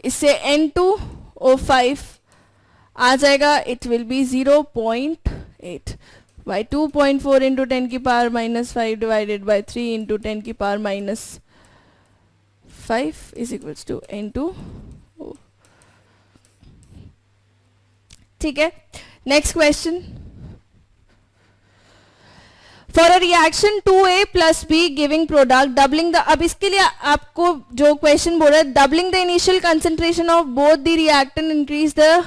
इससे N2O5 आ जाएगा. It will B 0.8 by 2.4 into 10 की power minus 5 divided by 3 into 10 की power minus 5 is equals to N2O. ठीक है. Next question, for a reaction 2A plus B giving product doubling the. अब इसके लिए आपको जो क्वेश्चन बोल रहा है, doubling the initial concentration of both the reactant increase the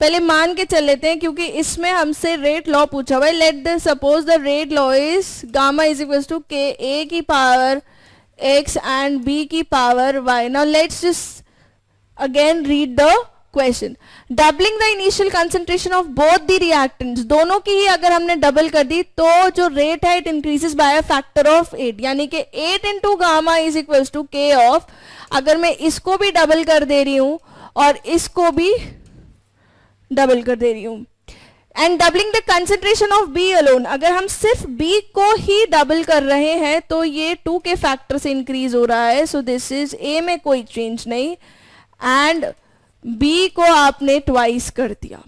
पहले मान के चल लेते हैं क्योंकि इसमें हमसे रेट लॉ पूछा हुआ है. Let the suppose the rate law is gamma is equal to K A की पावर x and b की power y. Now let's just again read the question. Doubling the initial concentration of both the reactants, दोनों की ही अगर हमने double कर दी तो जो rate है it increases by a factor of 8, यानी कि 8 into gamma is equals to K of, अगर मैं इसको भी डबल कर दे रही हूं और इसको भी डबल कर दे रही हूं. And doubling the concentration of B alone, अगर हम सिर्फ बी को ही डबल कर रहे हैं तो ये 2 के फैक्टर से इंक्रीज हो रहा है. सो दिस इज ए में कोई चेंज नहीं एंड बी को आपने ट्वाइस कर दिया.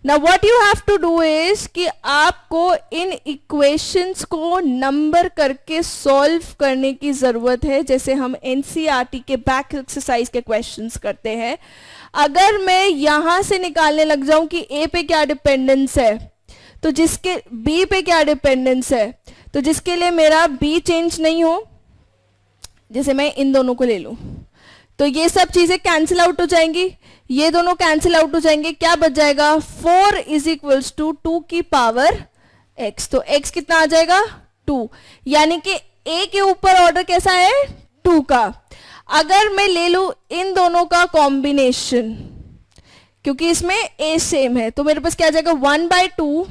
Now what you have to do is कि आपको इन इक्वेशंस को नंबर करके सॉल्व करने की जरूरत है, जैसे हम एनसीईआरटी के बैक एक्सरसाइज के क्वेश्चंस करते हैं. अगर मैं यहां से निकालने लग जाऊं कि ए पे क्या डिपेंडेंस है तो जिसके बी पे क्या डिपेंडेंस है, तो जिसके लिए मेरा बी चेंज नहीं हो, जैसे मैं इन दोनों को ले लूं तो ये सब चीजें कैंसिल आउट हो जाएंगी, ये दोनों कैंसिल आउट हो जाएंगे. क्या बच जाएगा 4 इज इक्वल्स टू 2 की पावर x. तो x कितना आ जाएगा 2, यानी कि a के ऊपर ऑर्डर कैसा है 2 का. अगर मैं ले लूं इन दोनों का कॉम्बिनेशन, क्योंकि इसमें a सेम है, तो मेरे पास क्या आ जाएगा 1/2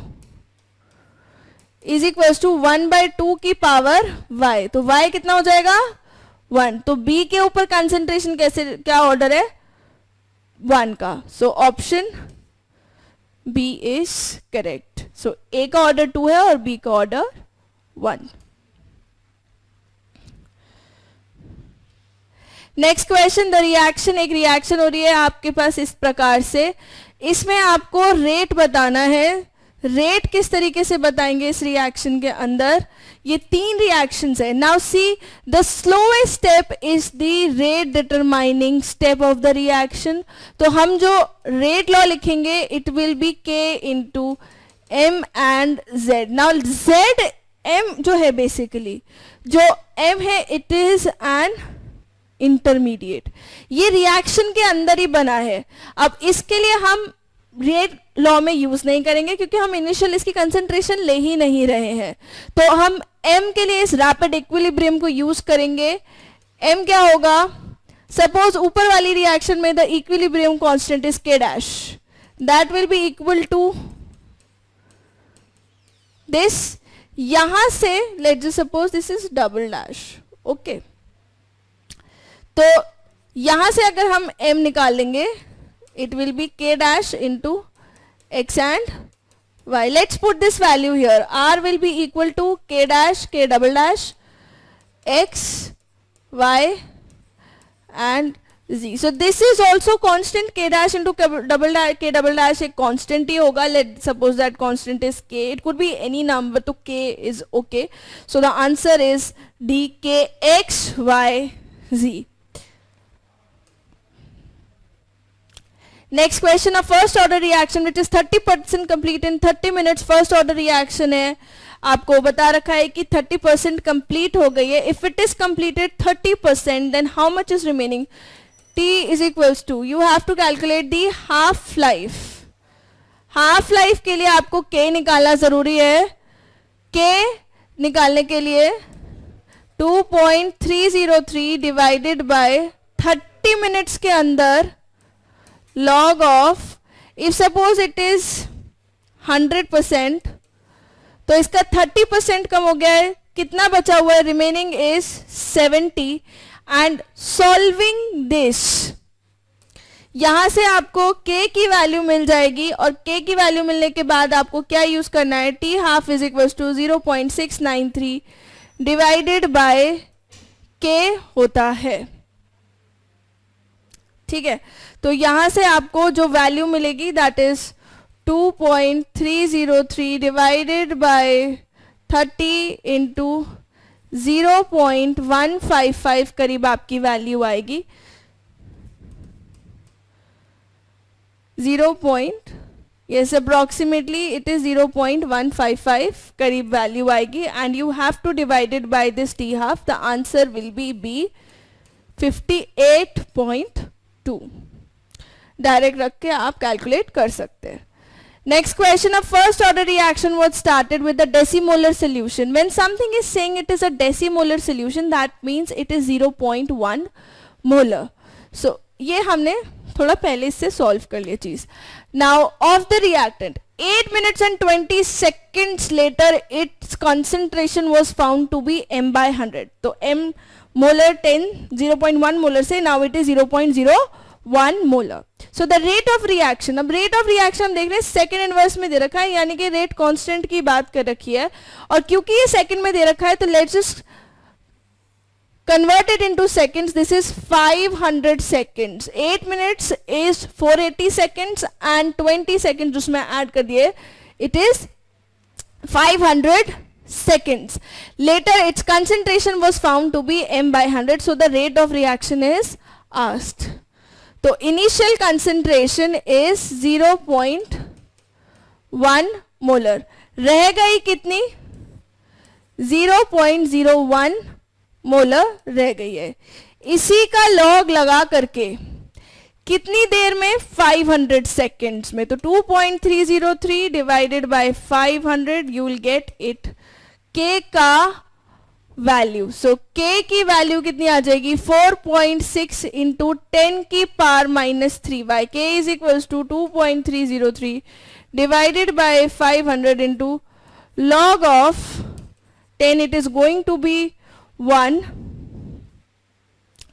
इज इक्वल्स टू 1/2 की पावर y. तो y कितना हो जाएगा 1. तो b के ऊपर कंसंट्रेशन कैसे, क्या ऑर्डर है 1 का. So option b is correct. So a का ऑर्डर 2 है और b का order 1. Next question, the reaction, एक रिएक्शन हो रही है आपके पास इस प्रकार से. इसमें आपको रेट बताना है. रेट किस तरीके से बताएंगे इस रिएक्शन के अंदर, ये 3 रिएक्शंस है. Now see the slowest step is the rate determining step of the reaction. तो हम जो रेट लॉ लिखेंगे it will B k into m and z. Now z m जो है बेसिकली जो m है इट इज एन इंटरमीडिएट, ये reaction के अंदर ही बना है. अब इसके लिए हम रेट लॉ में यूज नहीं करेंगे क्योंकि हम इनिशियल इसकी कंसंट्रेशन ले ही नहीं रहे हैं. तो हम m के लिए इस रैपिड इक्विलिब्रियम को यूज करेंगे. m क्या होगा, सपोज ऊपर वाली रिएक्शन में the equilibrium constant is k dash, that will be equal to this. यहां से let's just suppose this is double dash. Okay, तो यहां से अगर हम m निकाल लेंगे it will be k dash into x and y. Let's put this value here. R will be equal to k dash, k double dash, x, y and z. So this is also constant. K dash into k double dash एक constant ही होगा. Let's suppose that constant is k. It could be any number, तो k is okay. So the answer is D, k x y z. Next question, a first order reaction which is 30% complete in 30 minutes. First order reaction है, आपको बता रखा है कि 30% complete हो गई है. If it is completed 30% then how much is remaining. t is equals to, you have to calculate the half life. Half life के लिए आपको k निकालना जरूरी है. k निकालने के लिए 2.303 डिवाइडेड बाय 30 मिनट्स के अंदर log of, if suppose it is 100%, तो इसका 30% कम हो गया है. कितना बचा हुआ है, remaining is 70. And solving this, यहां से आपको k की वैल्यू मिल जाएगी और k की वैल्यू मिलने के बाद आपको क्या यूज करना है, t half is equal to 0.693 divided by k होता है. ठीक है, तो यहां से आपको जो वैल्यू मिलेगी that is 2.303 divided by 30 into 0.155 करीब आपकी वैल्यू आएगी. अप्रोक्सीमेटली इट इज 0.155 करीब वैल्यू आएगी. And you have two divided by this t half. The answer will be 58.2. Direct रख के आप कैलकुलेट कर सकते हैं. Next question, a first order reaction was started with the decimolar solution. When something is saying it is a decimolar solution, that means it is 0.1 molar. So ये हमने थोड़ा पहले इससे सॉल्व कर लिया चीज. Now of the reactant, 8 minutes and 20 seconds later its concentration was found to be m by 100. तो m molar 10 0.1 molar से now it is 0.01 molar. So the rate of reaction, अब rate of reaction हम देख रहे हैं second inverse में दे रखा है, यानी कि रेट कांस्टेंट की बात कर रखी है, और क्योंकि ये सेकेंड में दे रखा है तो let's just convert it into seconds. This is 500 seconds. 8 minutes is 480 seconds and 20 seconds जिसमें ऐड कर दिए, it is 500 seconds. Later its concentration was found to be m by 100. So the rate of reaction is asked. तो initial concentration is 0.1 molar. रह गई कितनी? 0.01 molar रह गई है. इसी का लॉग लगा करके कितनी देर में? 500 सेकेंड्स में. तो 2.303 divided by 500 you will get it k का वैल्यू. सो k की वैल्यू कितनी आ जाएगी? 4.6 इंटू 10 की power minus 3 by k is equals to 2.303 divided by 500 into log of 10. It is going to be 1.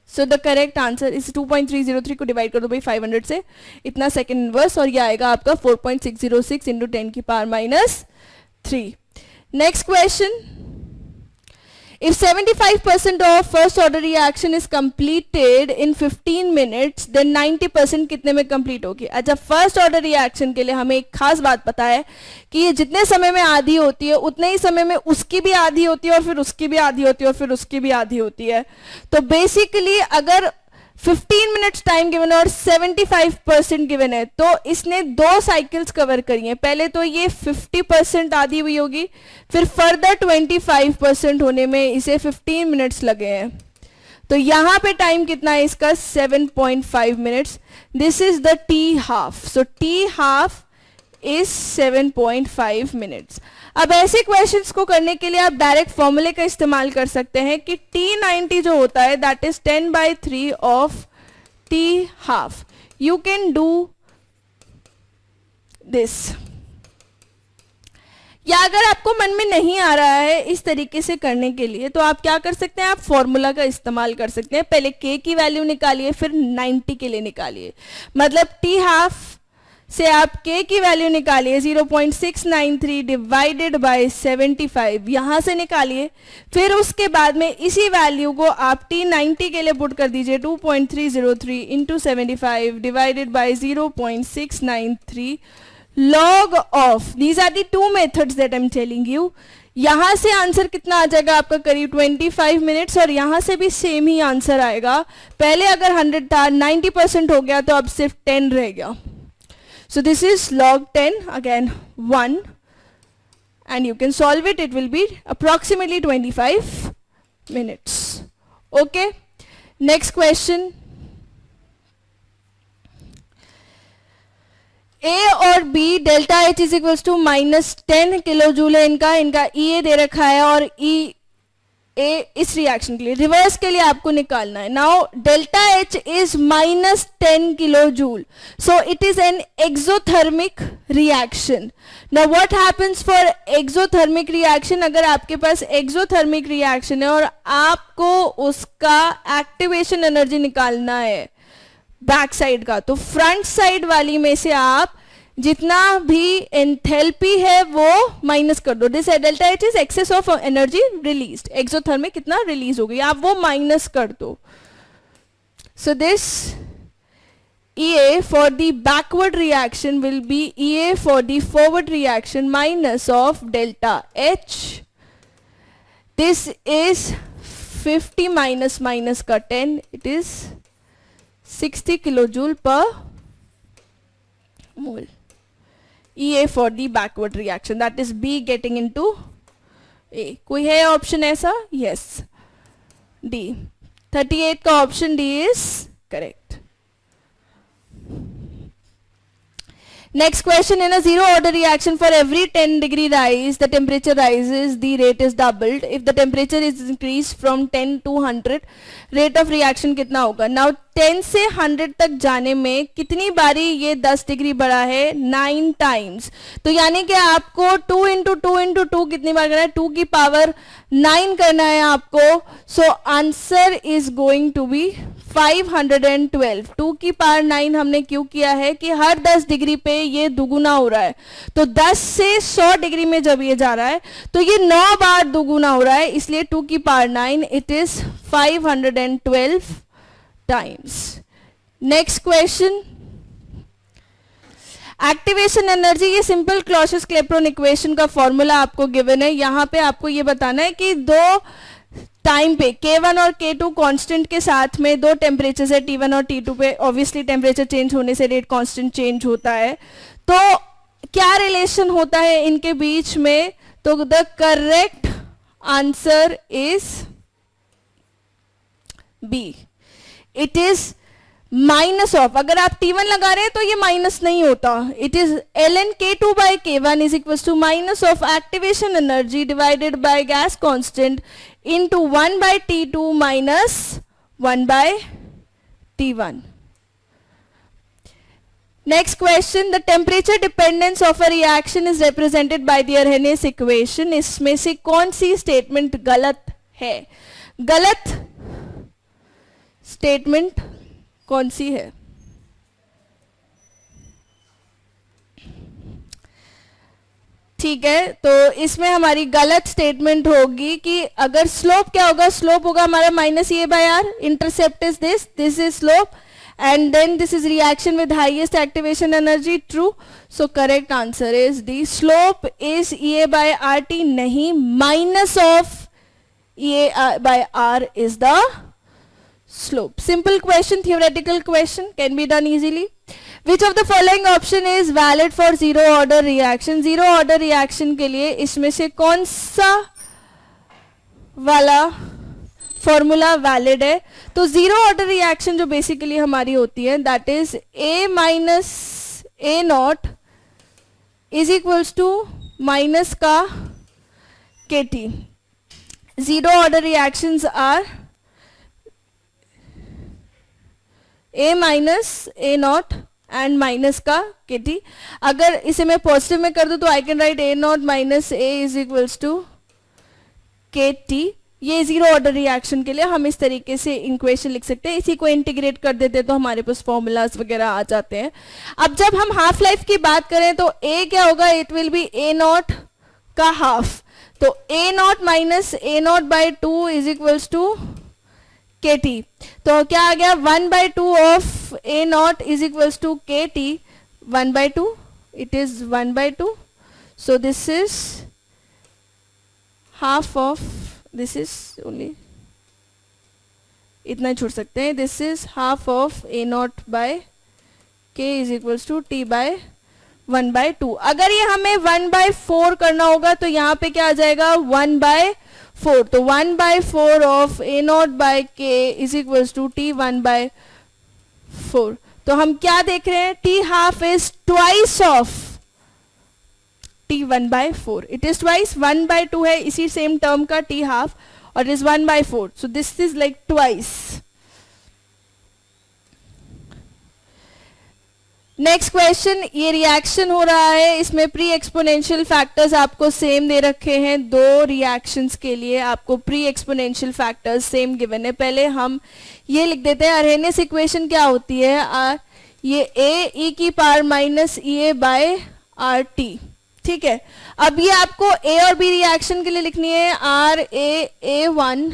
So the correct answer is 2.303 को divide कर दो भाई 500 से, इतना सेकेंड इनवर्स, और ये आएगा आपका 4.606 इंटू 10 की power minus 3. Next question, if 75% of first order reaction is completed in 15 minutes, then 90% कितने में कंप्लीट होगी? अच्छा, फर्स्ट ऑर्डर रिएक्शन के लिए हमें एक खास बात पता है कि ये जितने समय में आधी होती है उतने ही समय में उसकी भी आधी होती है, और फिर उसकी भी आधी होती है, और फिर उसकी भी आधी होती है. तो बेसिकली अगर 15 मिनट्स टाइम गिवन है और 75% गिवन है, तो इसने 2 साइकिल्स कवर करी हैं. पहले तो ये 50% आधी हुई होगी, फिर फर्दर 25% होने में इसे 15 मिनट्स लगे हैं. तो यहां पे टाइम कितना है इसका? 7.5 minutes. This is the T half. So T half is 7.5 minutes. अब ऐसे क्वेश्चंस को करने के लिए आप डायरेक्ट फॉर्मूले का इस्तेमाल कर सकते हैं कि T90 जो होता है that is 10/3 of T half. You can do this. या अगर आपको मन में नहीं आ रहा है इस तरीके से करने के लिए, तो आप क्या कर सकते हैं? आप फॉर्मूला का इस्तेमाल कर सकते हैं. पहले k की वैल्यू निकालिए, फिर 90 के लिए निकालिए. मतलब T हाफ से आप k की वैल्यू निकालिए 0.693 डिवाइडेड बाय 75, यहां से निकालिए. फिर उसके बाद में इसी वैल्यू को आप T90 के लिए पुट कर दीजिए 2.303 into 75 divided by 0.693 log of. These are the two methods that I'm telling you. यहां से आंसर कितना आ जाएगा आपका? करीब 25 मिनट्स. और यहां से भी सेम ही आंसर आएगा. पहले अगर 100 था, 90% हो गया, तो अब सिर्फ 10 रह गया. So this is log 10, again 1, and you can solve it. It will be approximately 25 minutes. Okay. Next question. A और B delta H is equals to -10 kilo joule है इनका EA दे रखा है, और A इस रिएक्शन के लिए, रिवर्स के लिए आपको निकालना है. Now delta H is -10 kilo joule, so it is an exothermic reaction. Now what happens for exothermic reaction? अगर आपके पास एक्सोथर्मिक रिएक्शन है और आपको उसका एक्टिवेशन एनर्जी निकालना है बैक साइड का, तो फ्रंट साइड वाली में से आप जितना भी एंथैल्पी है वो माइनस कर दो. This delta H is excess of energy released. Exothermic कितना रिलीज हो गई, आप वो माइनस कर दो. So this EA for the backward reaction will be EA for the forward reaction minus of delta H. This is 50 minus का 10, it is 60 kilojoule per mole. EA for the backward reaction, that is B getting into A. कोई है option ऐसा? Yes, D. 38 का option D is correct. Next question, in a zero order reaction, for every 10 degree rise, the temperature rises, the rate is doubled. If the temperature is increased from 10 to 100, rate of reaction कितना होगा? Now 10 से 100 तक जाने में कितनी बारी ये 10 degree बढ़ा है? 9 टाइम्स. तो यानी कि आपको 2 इंटू 2 इंटू 2 कितनी बार करना है? 2 की पावर 9 करना है आपको. So answer is going to be 512. 2 की पावर 9 हमने क्यों किया है कि हर 10 डिग्री पे ये दुगुना हो रहा है. तो 10 से 100 डिग्री में जब ये जा रहा है तो ये 9 बार दुगुना हो रहा है, इसलिए 2 की power 9, it is 512 times. Next question, activation energy. ये सिंपल क्लॉसियस क्लेपेरॉन इक्वेशन का फॉर्मूला आपको गिवन है. यहां पे आपको ये बताना है कि दो टाइम पे K1 और K2 कांस्टेंट के साथ में दो टेम्परेचर है T1 और T2 पे. ऑब्वियसली टेम्परेचर चेंज होने से रेट कांस्टेंट चेंज होता है. तो क्या रिलेशन होता है इनके बीच में? तो the correct answer is B. It is minus of. अगर आप T1 लगा रहे हैं तो ये माइनस नहीं होता. It is ln K2 by K1 is equal to minus of activation energy divided by gas constant into 1 by T2 minus 1 by T1. Next question, the temperature dependence of a reaction is represented by the Arrhenius equation. इसमें से कौन सी statement गलत है? गलत statement कौन सी है? ठीक है, तो इसमें हमारी गलत स्टेटमेंट होगी कि अगर स्लोप क्या होगा? स्लोप होगा हमारा minus A by R. Intercept is this is slope, and then this is reaction with highest activation energy. True. So correct answer is D. Slope is A by R T, नहीं, minus of A by R is the slope. Simple question, theoretical question, can be done easily. Which of the following option is valid for zero order reaction? Zero order reaction के लिए इसमें से कौन सा वाला formula valid है? तो zero order reaction जो बेसिकली हमारी होती है that is A minus A naught is equals to minus का KT. Zero order reactions are A minus A naught and minus का KT. अगर इसे मैं पॉजिटिव में कर दूं तो I can write A naught minus A is equals to KT. ये जीरो ऑर्डर रिएक्शन के लिए हम इस तरीके से इक्वेशन लिख सकते हैं. इसी को इंटीग्रेट कर देते तो हमारे पास फॉर्मूलाज वगैरह आ जाते हैं. अब जब हम हाफ लाइफ की बात करें तो A क्या होगा? It will be A naught का हाफ. तो A naught minus A naught by 2 is equals to KT. तो क्या आ गया? 1 by 2 of A naught is equals to KT. 1 by 2, it is 1 by 2. So this is half of, this is only इतना ही छोड़ सकते हैं. This is half of A naught by K is equals to T bye 1 by 2. अगर ये हमें 1 by 4 करना होगा तो यहाँ पे क्या आ जाएगा? 1 by 4. तो 1 by 4 of A naught by K is equals to T 1 by 4. तो हम क्या देख रहे हैं? T half is twice of T 1 by 4. It is twice. 1 by 2 है इसी सेम टर्म का T हाफ और is 1 by 4. So this is like twice. Next question, ये रिएक्शन हो रहा है, इसमें प्री एक्सपोनेंशियल फैक्टर्स आपको सेम दे रखे हैं. दो रिएक्शंस के लिए आपको pre exponential factors same given है. पहले हम ये लिख देते हैं. अरहेनियस इक्वेशन क्या होती है? ये A e की power minus EA by RT. ठीक है, अब ये आपको A और B रिएक्शन के लिए लिखनी है. RA A1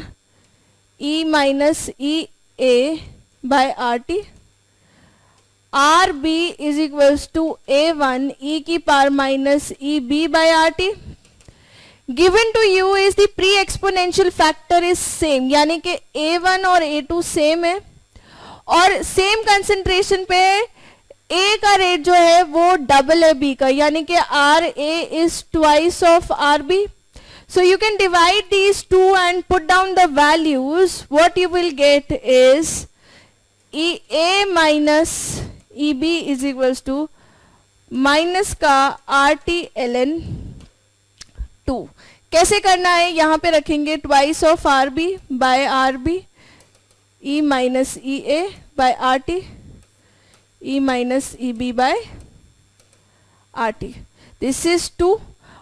E minus EA by RT. RB is equals to A1 e की power minus EB by RT. Given to you is the pre-exponential factor is same, यानी कि A1 और A2 same है और सेम कंसेंट्रेशन पे A का rate जो है वो डबल है B का, यानी कि RA is twice of RB. So you can divide these two and put down the values. What you will get is A minus EB is equals to minus का RT ln 2। कैसे करना है, यहाँ पे रखेंगे twice of RB by RB, E minus EA by RT, E minus EB by RT, this is 2।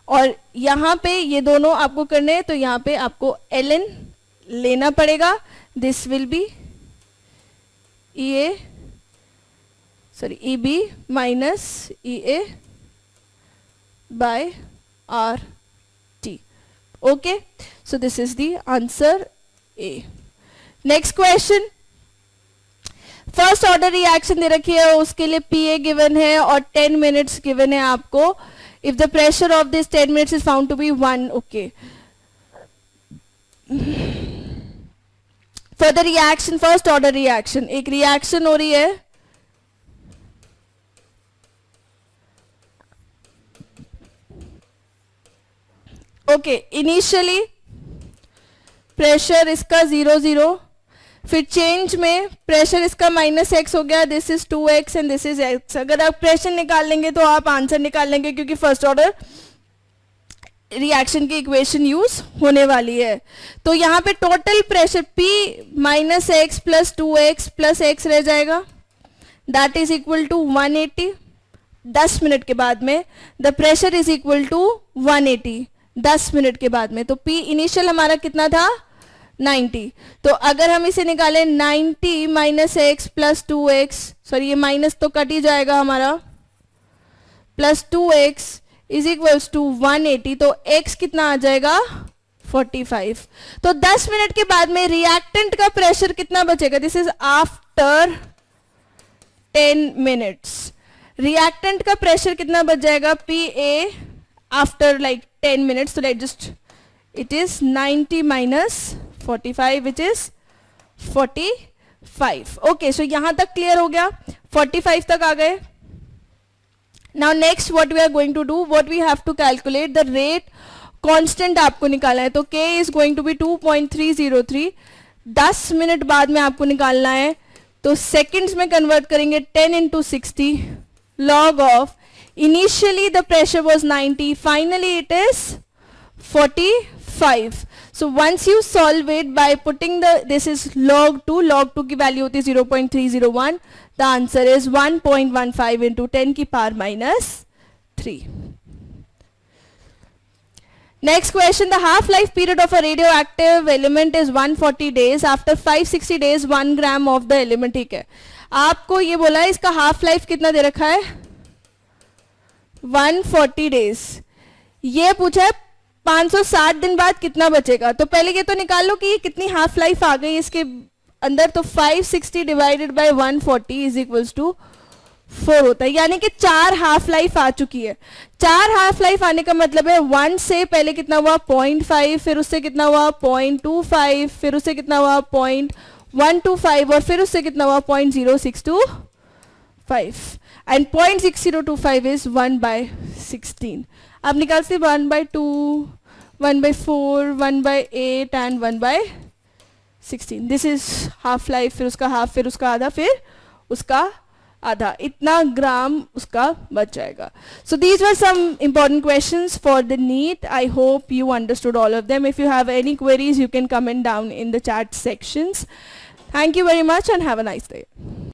और यहाँ पे ये दोनों आपको करने हैं, तो यहाँ पे आपको ln लेना पड़ेगा, this will be EB minus EA by RT। Okay, so this is the answer A। Next question, first order reaction दे रखी है, उसके लिए PA गिवन है और 10 मिनट्स गिवन है आपको। If the pressure of this 10 minutes is found to be 1, okay. For the reaction, first order reaction, एक रिएक्शन हो रही है, ओके। इनिशियली प्रेशर इसका 0 0, फिर चेंज में प्रेशर इसका -x हो गया, this is 2x and this is x। अगर आप प्रेशर निकाल लेंगे तो आप आंसर निकाल लेंगे, क्योंकि फर्स्ट ऑर्डर रिएक्शन की इक्वेशन यूज होने वाली है। तो यहाँ पे total pressure P -x plus 2x plus x रह जाएगा, that is equal to 180। 10 minute के बाद में the pressure is equal to 180, 10 minute के बाद में। तो P इनिशियल हमारा कितना था, 90। तो अगर हम इसे निकालें 90 minus x plus 2x, sorry ये माइनस तो कट ही जाएगा हमारा, plus 2x is equals to 180, तो x कितना आ जाएगा 45। तो 10 मिनट के बाद में रिएक्टेंट का प्रेशर कितना बचेगा, this is after 10 minutes. Reactant का प्रेशर कितना बच जाएगा, PA आफ्टर लाइक 10 मिनट्स, तो let just it is 90 minus 45 which is 45। Okay, so यहां तक क्लियर हो गया, 45 तक आ गए। Now next what we are going to do, what we have to calculate the rate constant आपको निकालना है। तो K is going to be 2.303, 10 minute बाद में आपको निकालना है, तो सेकेंड्स में कन्वर्ट करेंगे, 10 into 60 log of initially the pressure was 90, finally it is 45। So once you solve it by putting this is log 2 की वैल्यू होती है 0.301, the answer is 1.15 into 10 की power -3। Next question, the half life period of a radioactive element is 140 days, after 560 days 1 gram of the element, ठीक है। आपको ये बोला है इसका हाफ लाइफ कितना दे रखा है, 140 डेज। ये पूछा है 560 दिन बाद कितना बचेगा, तो पहले ये तो निकाल लो कि ये कितनी हाफ लाइफ आ गई इसके अंदर। तो 560 divided by 140 is equals to 4 होता है, यानी कि 4 हाफ लाइफ आ चुकी है। 4 हाफ लाइफ आने का मतलब है 1 से पहले कितना हुआ 0.5, फिर उससे कितना हुआ 0.25, फिर उससे कितना हुआ 0.125 और फिर उससे कितना हुआ 0.0625 एंड 0.6025 इज 1/16। आप निकाल सकते 1/2, 1/4, 1/8 and 1/16। This is half life, फिर उसका हाफ, फिर उसका आधा, फिर उसका आधा, इतना ग्राम उसका बच जाएगा। So these were some important questions for the NEET. I hope you understood all of them. If you have any queries, you can comment down in the chat sections. Thank you very much and have a nice day.